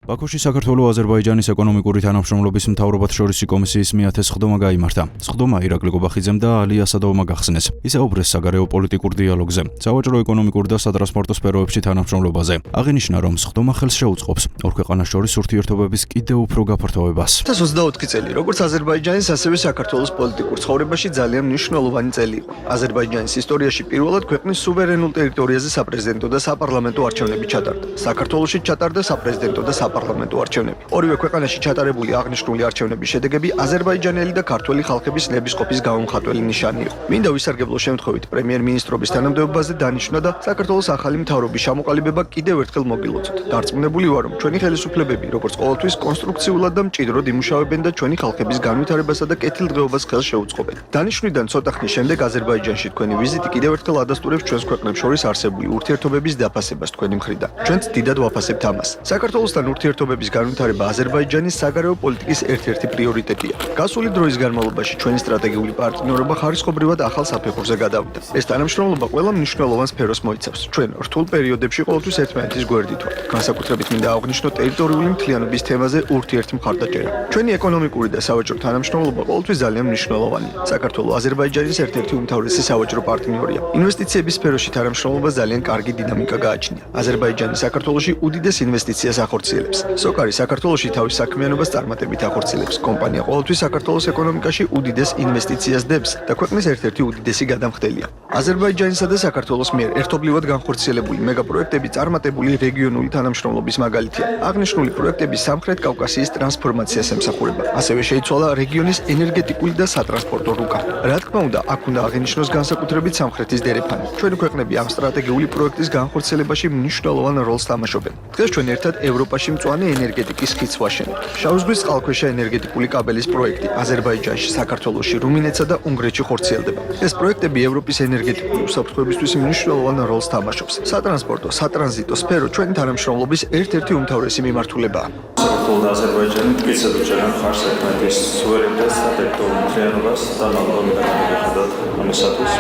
ბაქოში საქართველო-აზერბაიჯანის ეკონომიკური თანამშრომლობის მთავრობათშორისი კომისიის მეათე სხდომა გაიმართა. სხდომა ირაკლი გობახიძემ და ალი ასადოვმა გახსნეს. ისაუბრეს საგარეო პოლიტიკურ დიალოგზე, სავაჭრო ეკონომიკურ და სატრანსპორტო სფეროებში თანამშრომლობაზე. აღინიშნა, რომ სხდომა ხელს შეუწყობს ორ ქვეყანას შორის ურთიერთობების კიდევ უფრო გაფართოებას. 2024 წელი, როგორც აზერბაიჯანის, ასევე საქართველოს პოლიტიკურ ცხოვრებაში ძალიან მნიშვნელოვანი წელი იყო. აზერბაიჯანის ისტორიაში პირველად ქვეყნის სუვერენულ ტერიტორიაზე საპრეზიდენტო და საპარლამენტო არჩევნები ჩატარდა. საქართველოში ჩატარდა საპრეზიდენტო და საპარლამენტო არჩევნები. ორივე ქვეყანაში ჩატარებული აღნიშნული არჩევნების შედეგები აზერბაიჯანელი და ქართველი ხალხების ნებისყოფის გამომხატველი ნიშანი იყო. მინდა ვისარგებლო შემთხვევით პრემიერ-მინისტრობის თანამდებობაზე დანიშნა და საქართველოს ახალი მთავრობის ჩამოყალიბება კიდევ ერთხელ მოგილოცოთ. დარწმუნებული ვარ, რომ ჩვენი ხელისუფლებები, როგორც ყოველთვის, კონსტრუქციულად და მჭიდროდ იმუშავებენ და ჩვენი ხალხების განვითარებასა და კეთილდღეობას ხელს შეუწყობენ. დანიშვნიდან ცოტა ხნის შემდეგ აზერბაიჯანში თქვენი ვიზიტი კიდევ ერთხელ ადასტურებს ჩვენს ქვეყნებს შორის არსებული ურთიერთობების დაფასებას თქვენი მხრიდან. ჩვენც დიდად ვაფასებთ ამას. საქართველოსთან ურთიერთობების განვითარება აზერბაიჯანის საგარეო პოლიტიკის ერთ-ერთი პრიორიტეტია. გასული დროის განმავლობაში ჩვენი სტრატეგიული პარტნიორობა ხარისხობრივად ახალ საფეხურზე გადავიდა. ეს თანამშრომლობა ყველა მნიშვნელოვან სფეროს მოიცავს. ჩვენ რთულ პერიოდებში ყოველთვის ერთმანეთის გვერდით ვართ. განსაკუთრებით მინდა აღვნიშნო ტერიტორიული მთლიანობის თემაზე ურთიერთმხარდაჭერა. ჩვენი ეკონომიკური და სავაჭრო თანამშრომლობა ყოველთვის ძალიან მნიშვნელოვანია. საქართველო აზერბაიჯანის ერთ-ერთი უმთავრესი სავაჭრო პარტნიორია. ინვესტიციების სფეროში თანამშრომლობა ძალიან კარგი დინამიკა გააჩნია. აზერბაიჯანი საქართველოში უდიდეს ინვესტიციას ახორციელებს. სოკარი საქართველოში თავის საქმიანობას წარმატებით ახორციელებს. კომპანია ყოველთვის საქართველოს ეკონომიკაში უდიდეს ინვესტიციას დებს და ქვეყნის ერთ-ერთი უდიდესი გადამხდელია. აზერბაიჯანისა და საქართველოს მიერ ერთობლივად განხორციელებული მეგაპროექტები წარმატებული რეგიონული თანამშრომლობის მაგალითია. აღნიშნული პროექტები სამხრეთ კავკასიის ტრანსფორმაციას ემსახურება. ასევე შეიცვალა რეგიონის ენერგეტიკული და სატრანსპორტო რუკა. რა თქმა უნდა, აქ უნდა აღინიშნოს განსაკუთრებით სამხრეთის დერეფანი. ჩვენი ქვეყნები ამ სტრატეგიული პროექტის განხორციელებაში მნიშვნელოვან როლს თამაშობენ. დღეს ჩვენ ერთად ევროპაში მწვანე ენერგეტიკის ხიდს ვაშენებთ. შავი ზღვის წყალქვეშა ენერგეტიკული კაბელის პროექტი აზერბაიჯანში, საქართველოში, რუმინეთსა და უნგრეთში ხორციელდება. ეს პროექტები ევროპის ენერგეტიკული უსაფრთხოებისთვის მნიშვნელოვან როლს თამაშობს. სატრანსპორტო, სატრანზიტო სფერო ჩვენი თანამშრომლობის ერთ-ერთი უმთავრესი მიმართულებაა. საქართველო და აზერბაიჯანი მტკიცედ უჭერენ მხარს ერთმანეთის სუვერენიტეტს და ტერიტორიულ მთლიანობას და ნამდვილად განვიხილოთ ამისათვის.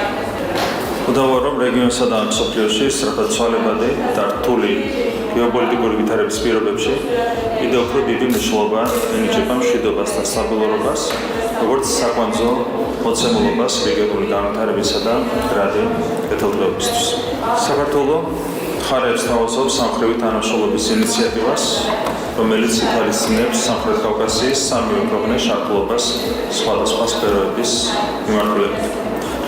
უდავოა, რომ რეგიონსა და მსოფლიოში სწრაფად ცვალებადი და რთული გეოპოლიტიკური ვითარების პირობებში კიდევ უფრო დიდი მნიშვნელობა ენიჭება მშვიდობას და სტაბილურობას, როგორც საკვანძო მოცემულობას რეგიონული განვითარებისა და მდგრადი კეთილდღეობისთვის. საქართველო ხარებს თავაზობს სამხრეთი თანამშრომლობის ინიციატივას, რომელიც ითვალისწინებს სამხრეთ კავკასიის სამივე ქვეყნის შარტლობას სხვადასხვა სფეროების მიმართულებით.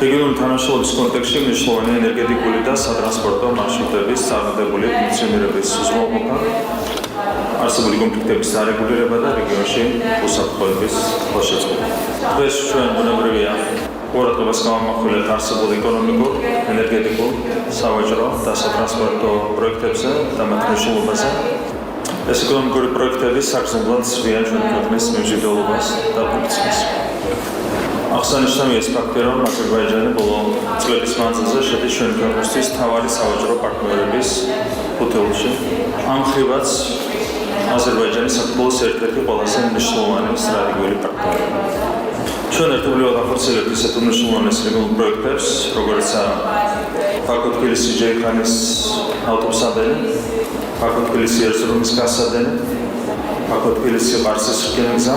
რეგიონული თანამშრომლობის კონტექსტში მნიშვნელოვანი ენერგეტიკული და სატრანსპორტო მარშრუტების წარმატებული ფუნქციონირების უზრუნველყოფა, არსებული კონფლიქტების დარეგულირება და რეგიონში უსაფრთხოების ხელშეწყობა. დღეს ჩვენ ბუნებრივია ყურადღებას გავამახვილებთ არსებულ ეკონომიკურ, ენერგეტიკულ, სავაჭრო და სატრანსპორტო პროექტებზე და მათ მნიშვნელობაზე. ეს ეკონომიკური პროექტები საგრძნობლად ზრდიან ჩვენი ქვეყნის მიმზიდველობას და ფუნქციას. აღსანიშნავია ეს ფაქტი, რომ აზერბაიჯანი ბოლო წლების მანძილზე შედის ჩვენი ქვეყნისთვის მთავარი სავაჭრო პარტნიორების ხუთეულში. ამ მხრივაც აზერბაიჯანი საქართველოს ერთ-ერთი ყველაზე მნიშვნელოვანი სტრატეგიული პარტნიორია. ჩვენ ერთობლივად ახორციელებთ ისეთ უმნიშვნელოვანეს რეგიონულ პროექტებს, როგორიცაა ბაქო-თბილისი-ჯეიქანის ავტობუსადენი, ბაქო-თბილისი-ერზურუმის გასადენი, ბაქო-თბილისი-ყარსის რკინიგზა,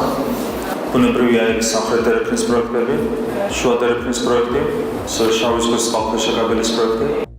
ბუნებრივია ის სამხრეთ დერეფნის პროექტები, შუა დერეფნის პროექტი, შავი ზღვის წყალქვეშა კაბელის პროექტი.